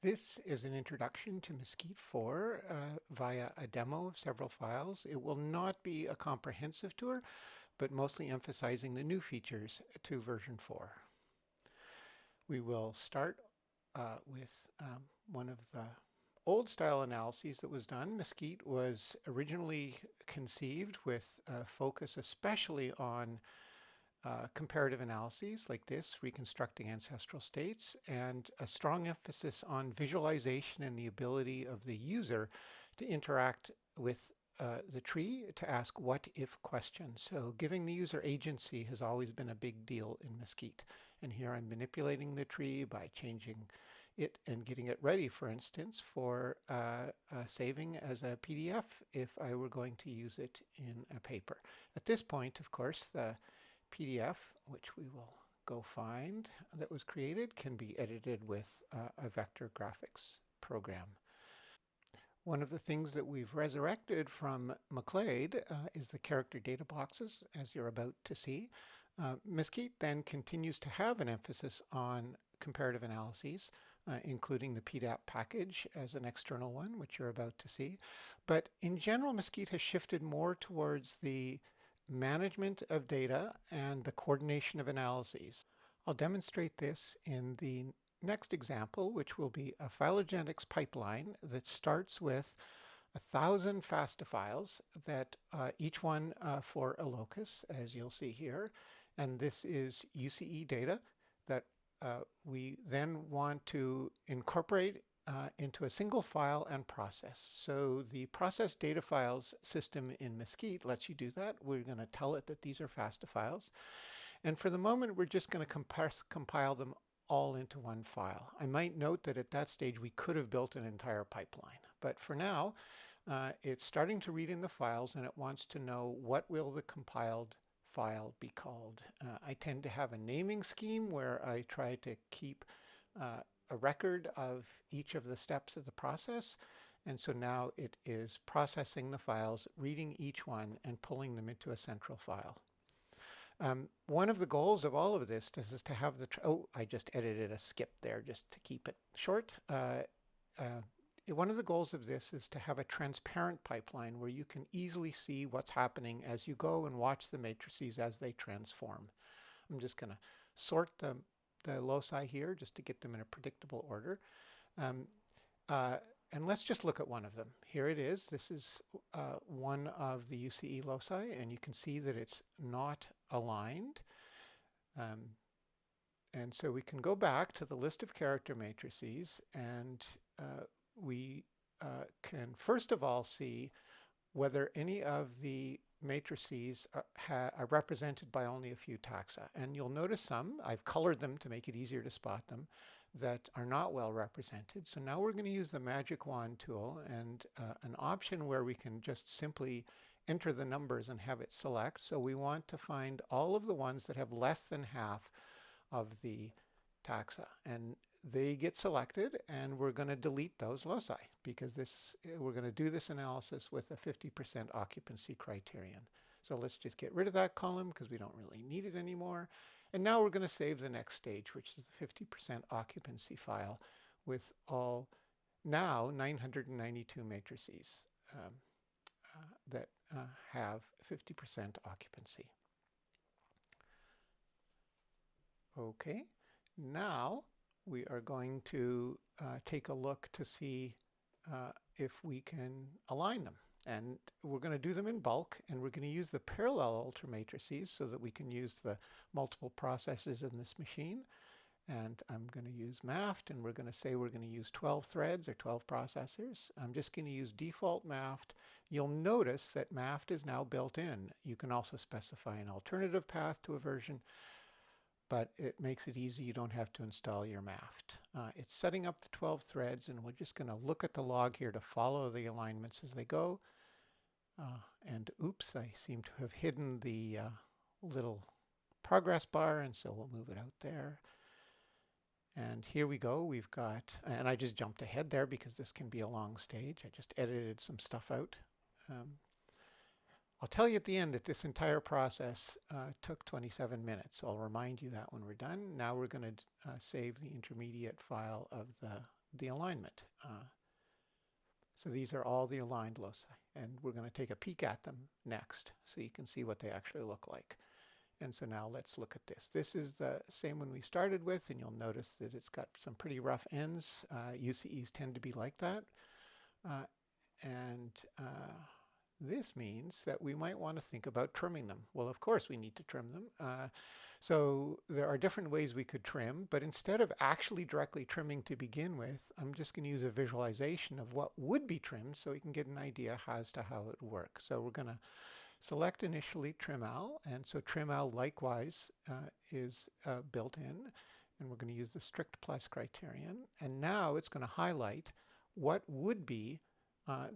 This is an introduction to Mesquite 4 via a demo of several files. It will not be a comprehensive tour, but mostly emphasizing the new features to version 4. We will start with one of the old style analyses that was done. Mesquite was originally conceived with a focus especially on comparative analyses like this, reconstructing ancestral states, and a strong emphasis on visualization and the ability of the user to interact with the tree to ask what if questions. So giving the user agency has always been a big deal in Mesquite. And here I'm manipulating the tree by changing it and getting it ready, for instance, for saving as a PDF if I were going to use it in a paper. At this point, of course, the PDF, which we will go find, that was created can be edited with a vector graphics program. One of the things that we've resurrected from Macleod is the character data boxes, as you're about to see. Mesquite then continues to have an emphasis on comparative analyses, including the PDAP package as an external one, which you're about to see. But in general, Mesquite has shifted more towards the management of data and the coordination of analyses. I'll demonstrate this in the next example, which will be a phylogenetics pipeline that starts with 1,000 FASTA files that each one for a locus, as you'll see here. And this is UCE data that we then want to incorporate into a single file and process. So the process data files system in Mesquite lets you do that. We're going to tell it that these are FASTA files. And for the moment, we're just going to compile them all into one file. I might note that at that stage, we could have built an entire pipeline. But for now, it's starting to read in the files, and it wants to know what will the compiled file be called. I tend to have a naming scheme where I try to keep a record of each of the steps of the process. And so now it is processing the files, reading each one, and pulling them into a central file. One of the goals of all of this is to have the, I just edited a skip there just to keep it short. One of the goals of this is to have a transparent pipeline where you can easily see what's happening as you go and watch the matrices as they transform. I'm just going to sort the loci here just to get them in a predictable order. And let's just look at one of them. Here it is. This is one of the UCE loci, and you can see that it's not aligned. And so we can go back to the list of character matrices, and we can first of all see whether any of the matrices are represented by only a few taxa. And you'll notice some, I've colored them to make it easier to spot them, that are not well represented. So now we're going to use the magic wand tool and an option where we can just simply enter the numbers and have it select. So we want to find all of the ones that have less than half of the taxa. And they get selected, and we're going to delete those loci because we're going to do this analysis with a 50% occupancy criterion. So let's just get rid of that column because we don't really need it anymore. And now we're going to save the next stage, which is the 50% occupancy file with all now 992 matrices that have 50% occupancy. Okay, now we are going to take a look to see if we can align them. And we're going to do them in bulk, and we're going to use the parallel ultramatrices so that we can use the multiple processes in this machine. And I'm going to use MAFT, and we're going to say we're going to use 12 threads or 12 processors. I'm just going to use default MAFT. You'll notice that MAFT is now built in. You can also specify an alternative path to a version, but it makes it easy. You don't have to install your MAFT. It's setting up the 12 threads, and we're just going to look at the log here to follow the alignments as they go. And oops, I seem to have hidden the little progress bar, and so we'll move it out there. And here we go. We've got, and I just jumped ahead there because this can be a long stage. I just edited some stuff out. I'll tell you at the end that this entire process took 27 minutes. So I'll remind you that when we're done. Now we're going to save the intermediate file of the the alignment. So these are all the aligned loci, and we're going to take a peek at them next so you can see what they actually look like. And so now let's look at this. This is the same one we started with, and you'll notice that it's got some pretty rough ends. UCEs tend to be like that. And this means that we might want to think about trimming them. Well, of course we need to trim them. So there are different ways we could trim, but instead of actually directly trimming to begin with, I'm just going to use a visualization of what would be trimmed so we can get an idea as to how it works. So we're going to select initially trim al, and so trim al likewise is built in, and we're going to use the strict plus criterion. And now it's going to highlight what would be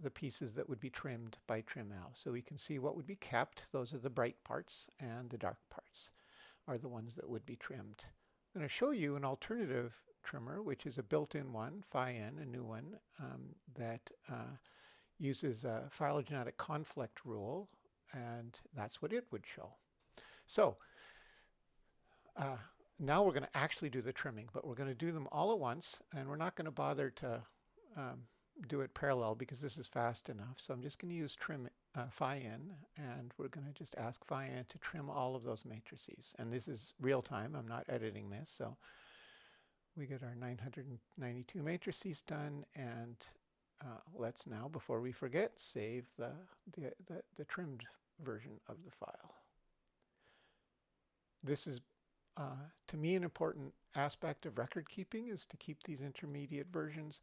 the pieces that would be trimmed by trim al. So we can see what would be kept. Those are the bright parts, and the dark parts are the ones that would be trimmed. I'm going to show you an alternative trimmer, which is a built-in one, phi-n, a new one, that uses a phylogenetic conflict rule, and that's what it would show. So now we're going to actually do the trimming, but we're going to do them all at once, and we're not going to bother to do it parallel because this is fast enough. So I'm just going to use trim phi-n, and we're going to just ask phi-n to trim all of those matrices. And this is real time. I'm not editing this. So we get our 992 matrices done, and let's now, before we forget, save the trimmed version of the file. This is, to me, an important aspect of record keeping is to keep these intermediate versions,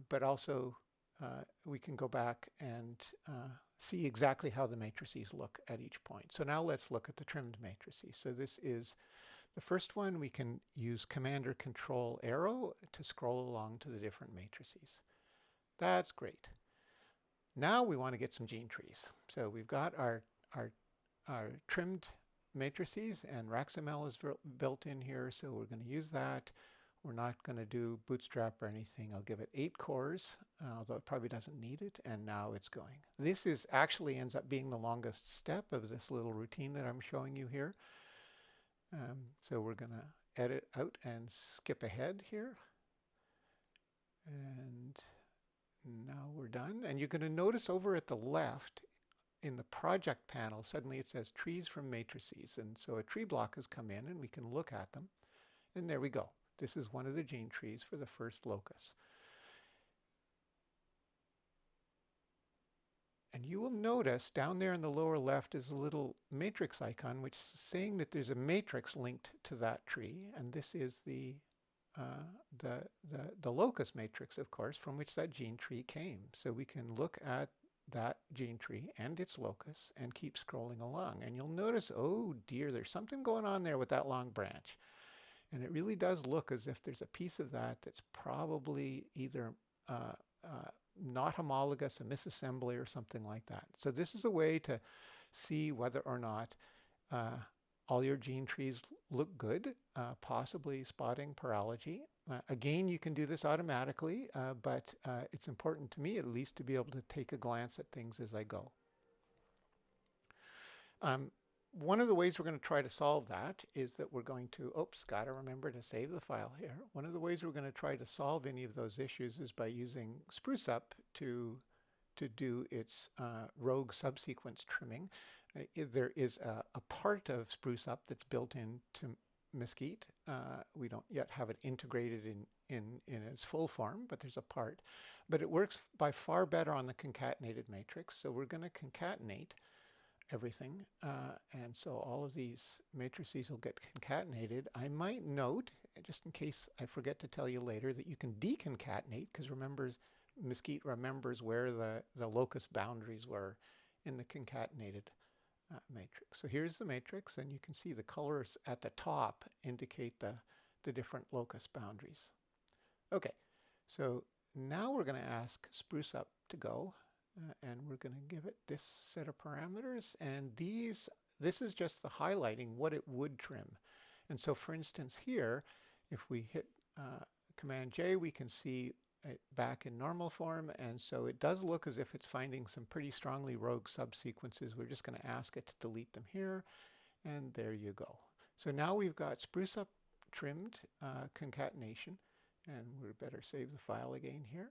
but also we can go back and see exactly how the matrices look at each point. So now let's look at the trimmed matrices. So this is the first one. We can use Command or Control arrow to scroll along to the different matrices. That's great. Now we want to get some gene trees. So we've got our trimmed matrices, and RaxML is built in here, so we're going to use that. We're not going to do bootstrap or anything. I'll give it 8 cores, although it probably doesn't need it, and now it's going. This is actually ends up being the longest step of this little routine that I'm showing you here. So we're going to edit out and skip ahead here. And now we're done. And you're going to notice over at the left in the project panel, suddenly it says trees from matrices. And so a tree block has come in, and we can look at them. And there we go. This is one of the gene trees for the first locus. And you will notice down there in the lower left is a little matrix icon, which is saying that there's a matrix linked to that tree. And this is the locus matrix, of course, from which that gene tree came. So we can look at that gene tree and its locus and keep scrolling along. And you'll notice, oh dear, there's something going on there with that long branch. And it really does look as if there's a piece of that that's probably either not homologous, a misassembly, or something like that. So this is a way to see whether or not all your gene trees look good, possibly spotting paralogy. Again, you can do this automatically, but it's important to me at least to be able to take a glance at things as I go. One of the ways we're going to try to solve that is that we're going to, oops, got to remember to save the file here. One of the ways we're going to try to solve any of those issues is by using spruce-up to do its rogue subsequence trimming. There is a part of spruce-up that's built into Mesquite. We don't yet have it integrated in its full form, but there's a part. But it works by far better on the concatenated matrix, so we're going to concatenate everything, and so all of these matrices will get concatenated. I might note, just in case I forget to tell you later, that you can deconcatenate, because remember, Mesquite remembers where the locus boundaries were in the concatenated matrix. So here's the matrix, and you can see the colors at the top indicate the different locus boundaries. Okay, so now we're going to ask spruce up to go. And we're going to give it this set of parameters, and this is just the highlighting what it would trim. And so for instance here, if we hit Command J, we can see it back in normal form, and so it does look as if it's finding some pretty strongly rogue subsequences. We're just going to ask it to delete them here, and there you go. So now we've got spruce up trimmed concatenation, And we better save the file again here.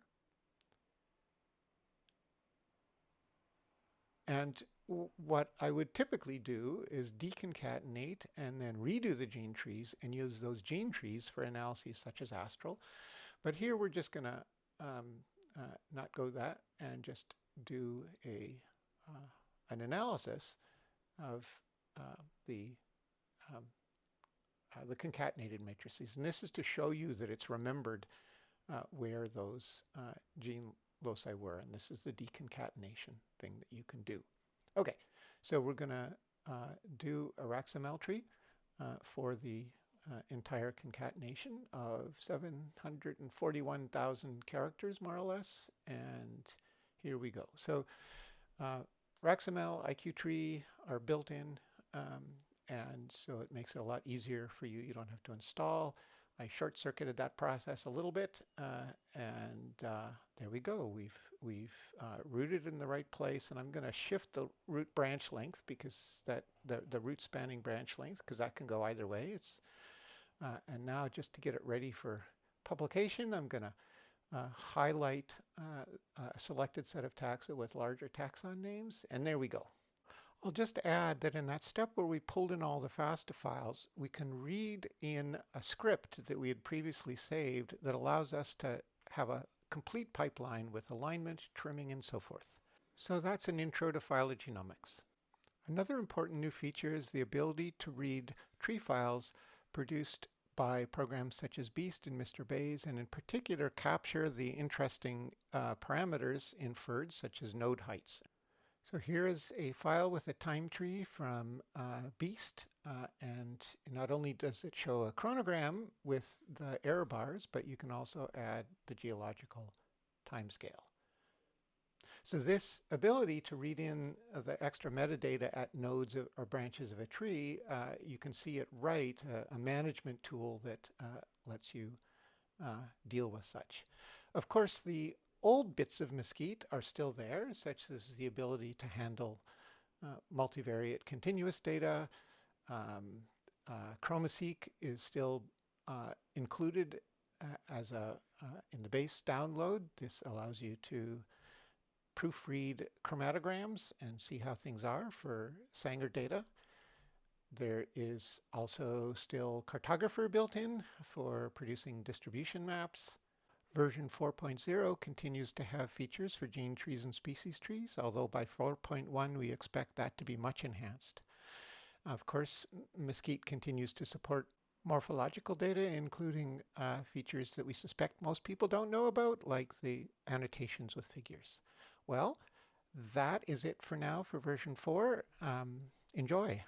And what I would typically do is deconcatenate and then redo the gene trees and use those gene trees for analyses such as astral. But here we're just going to not go that and just do an analysis of the concatenated matrices. And this is to show you that it's remembered where those gene loci were. And this is the deconcatenation thing that you can do. Okay, so we're going to do a RAXML tree for the entire concatenation of 741,000 characters, more or less. And here we go. So RAXML, IQ tree are built in. And so it makes it a lot easier for you. You don't have to install. I short-circuited that process a little bit, and there we go. We've rooted in the right place, and I'm going to shift the root branch length because the root spanning branch length, because that can go either way. And now just to get it ready for publication, I'm going to highlight a selected set of taxa with larger taxon names, and there we go. I'll just add that in that step where we pulled in all the FASTA files, we can read in a script that we had previously saved that allows us to have a complete pipeline with alignment, trimming, and so forth. So that's an intro to phylogenomics. Another important new feature is the ability to read tree files produced by programs such as Beast and Mr. Bayes, and in particular capture the interesting parameters inferred, such as node heights. So here is a file with a time tree from Beast, and not only does it show a chronogram with the error bars, but you can also add the geological timescale. So this ability to read in the extra metadata at nodes or branches of a tree, you can see it right, a management tool that lets you deal with such. Of course, the old bits of Mesquite are still there, such as the ability to handle multivariate continuous data. ChromaSeq is still included as in the base download. This allows you to proofread chromatograms and see how things are for Sanger data. There is also still Cartographer built in for producing distribution maps. Version 4.0 continues to have features for gene trees and species trees, although by 4.1 we expect that to be much enhanced. Of course, Mesquite continues to support morphological data, including features that we suspect most people don't know about, like the annotations with figures. Well, that is it for now for version 4. Enjoy.